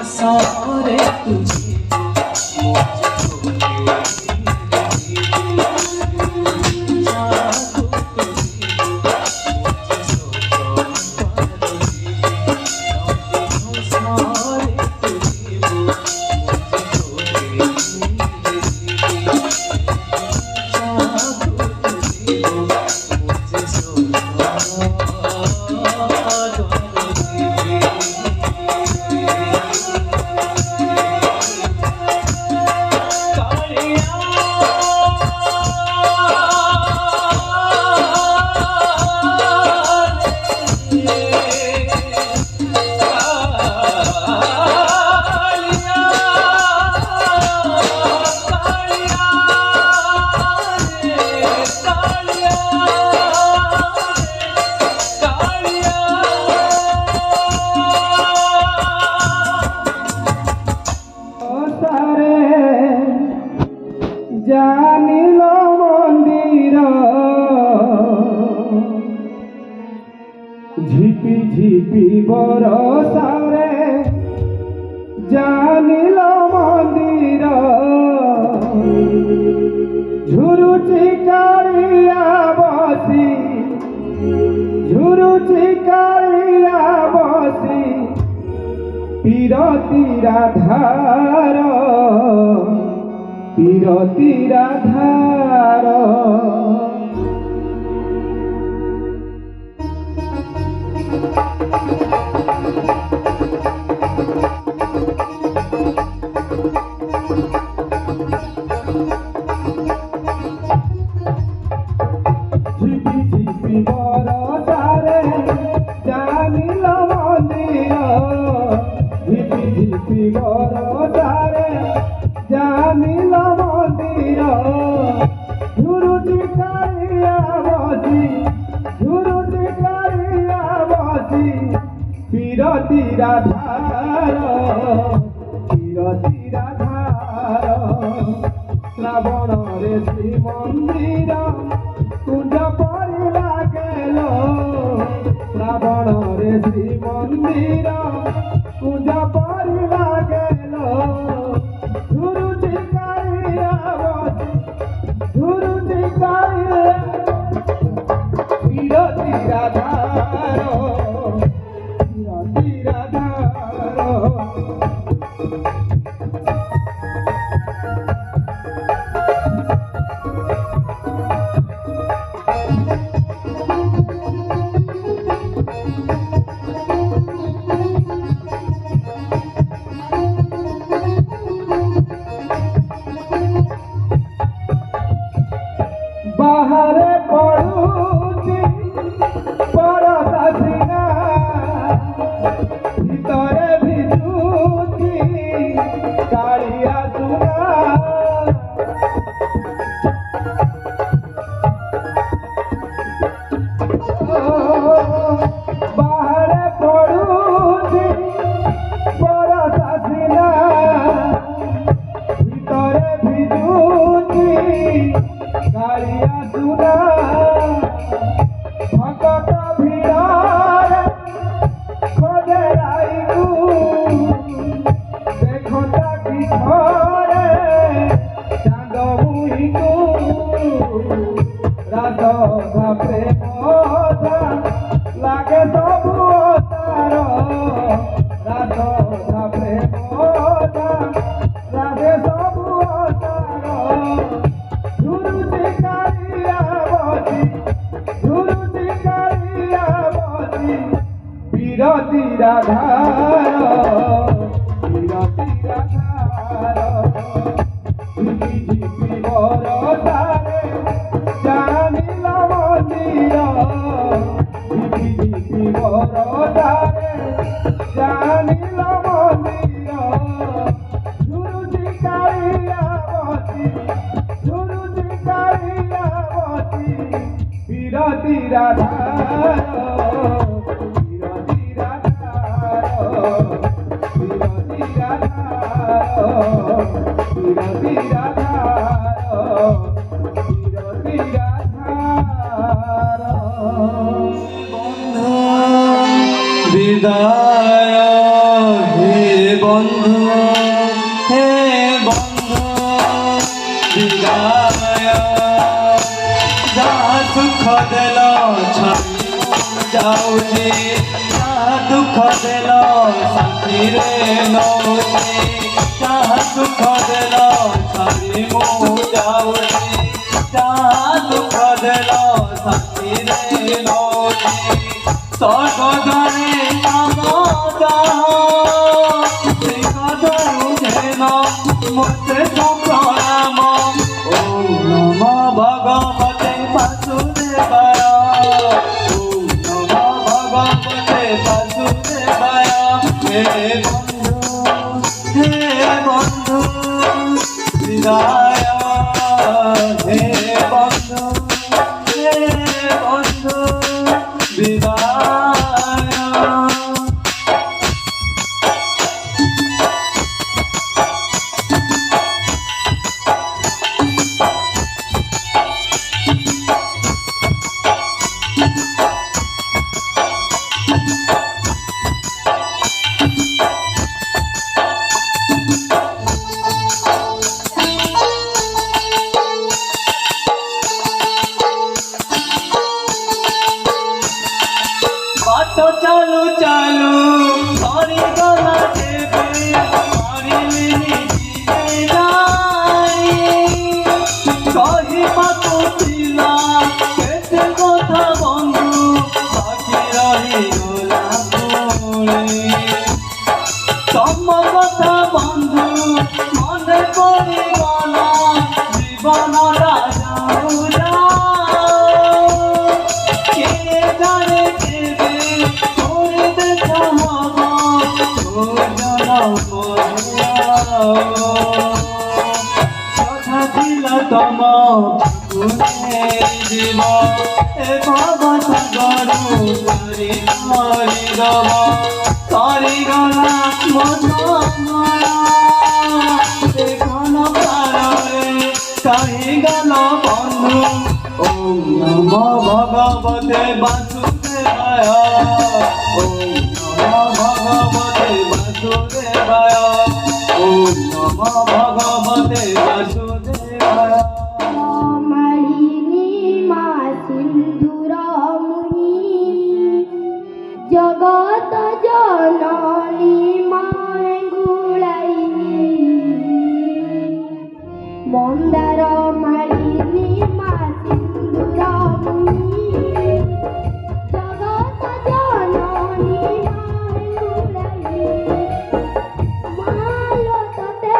सारे तुझे জানিল মন্দির ঝিপি ঝিপি বরসারে জানিল মন্দির ঝুরুচি কালিয়া বসি ঝুরুচি কালিয়া বসি পিরতি রাধার পিরতি রাধার ঝিপি ঝিপি বরসারে জানিল মন্দির ঝিপি ঝিপি বরসারে জানিল মন্দির ঝুরুচি কালিয়া বসি ঝুরুচি কালিয়া বসি পিরতি রাধার শ্রাবণরে শ্রী মন্দির কুঞ্জ পড়িলা গেল শ্রাবণরে শ্রী মন্দির কুঞ্জ পড়িলা গেল ঝুরুচি কালিয়া বসি ঝুরুচি কালিয়া পিরতি রাধার পিরতি রাধার বাহারে পড়ুছি পরশা সিনা ভিতরে ভিজুছি কালিয়া সুনা বাহারে পড়ুছি পরশা সিনা ভিতরে ভিজুছি কালিয়া সুনা রাধার বিরতি রাধার ঝিপি ঝিপি বরদারে জানিল মন্দির ঝিপি ঝিপি বরদারে জানিল মন্দির গুরুজি কালিয়াবতী গুরুজি কালিয়াবতী বিরতি রাধার বিরতি রাধার বিরতি রাধার বিরতি রাধার বিরতি রাধার বন্ধু বিদায় হে বন্ধু হে বন্ধু বিদায় যা দুঃখ দেল ছাড়ি যাଉଛି যা দুঃখ দেল সাথীরে নଉଛି যা দুঃখ দেল ছাড়ি ମୁଁ ଯାଉଛି যা দুঃখ দেল সাথীরে নଉଛି স্বর্গদ্বারে নাম যাহ সেই কথাରୁ যেন ମୋତେ ପ୍ରଣାମ ଓಂ ନମ ଭଗବତେ ବାସୁଦେବାୟ ଓಂ ନମ ଭଗବତେ ବାସୁଦେବାୟ ହେ ବନ୍ଧୁ ବିଦାୟ হে বন্ধু বিদায় বাট চালু চালু সরিগলা দেবে মারিলিনি জিতে যাই কহিବାକୁ ଥିଲା କେତେ କଥା ବନ୍ଧୁ ବାକି ରହିଗଲା ପୁଣି ତମ କଥା ବନ୍ଧୁ ମନେ ପଡ଼ିଗଲା ଜୀବନଟା ଯାଉ ଯାଉ କିଏ ଜାଣେ କେବେ তোরে দেখা হব কথা ছিল তম গুণে জীব এ ভব সাগরু তারি ধরি দব সরিগলা মন এখন পারে কাহিগল বন্ধু ওম নম ভগবতে বাসুদেবায় ওম নম ভগবতে বাসুদেবায় ওম নম ভগবতে বাসুদেবায় মালিনী মা সিন্ধুর মুনি জগত জননী মাঙ্গুলাই মন্দার মালিনী মা সিন্ধুর মুনি জগত জননী মাঙ্গুলাই মালো ততে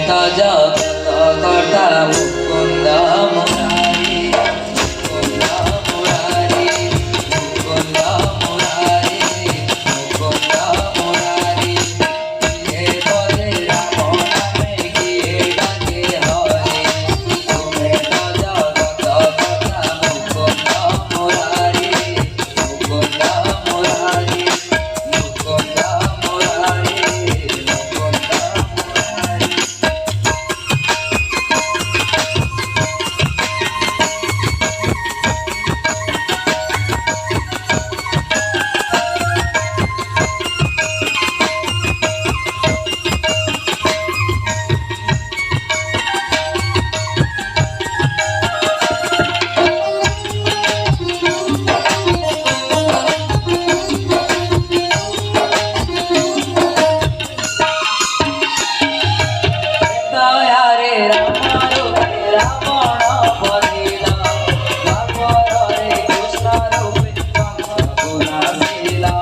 তো জগত কর্তা মুকুন্দ মুরারি মুকুন্দ মুরারি মুকুন্দ মুরারি মুকুন্দ মুরারি হে বলে রাম নামে গিয়ে ডাকে হরে তুমি তো জগত কর্তা মুকুন্দ মুরারি মুকুন্দ মুরারি মুকুন্দ মুরারি মুকুন্দ মুরারি দয়ারে রাম রূপে রাবণ বধিলা রাবণরে কৃষ্ণ রূপে কংস নাচিলা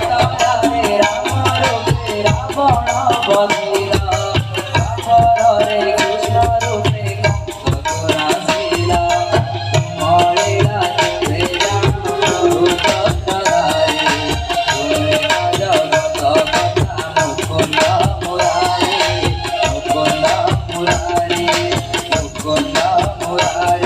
দয়ারে রাম রূপে রাবণ বধিলা রাবণরে কৃষ্ণ রূপে কংস নাচিলা মরিলা রে রাম রূপ সদারে তুমি জগত কথা মুকুন্দ মুরারি মুকুন্দ মুরারি মুকুন্দ মুরারি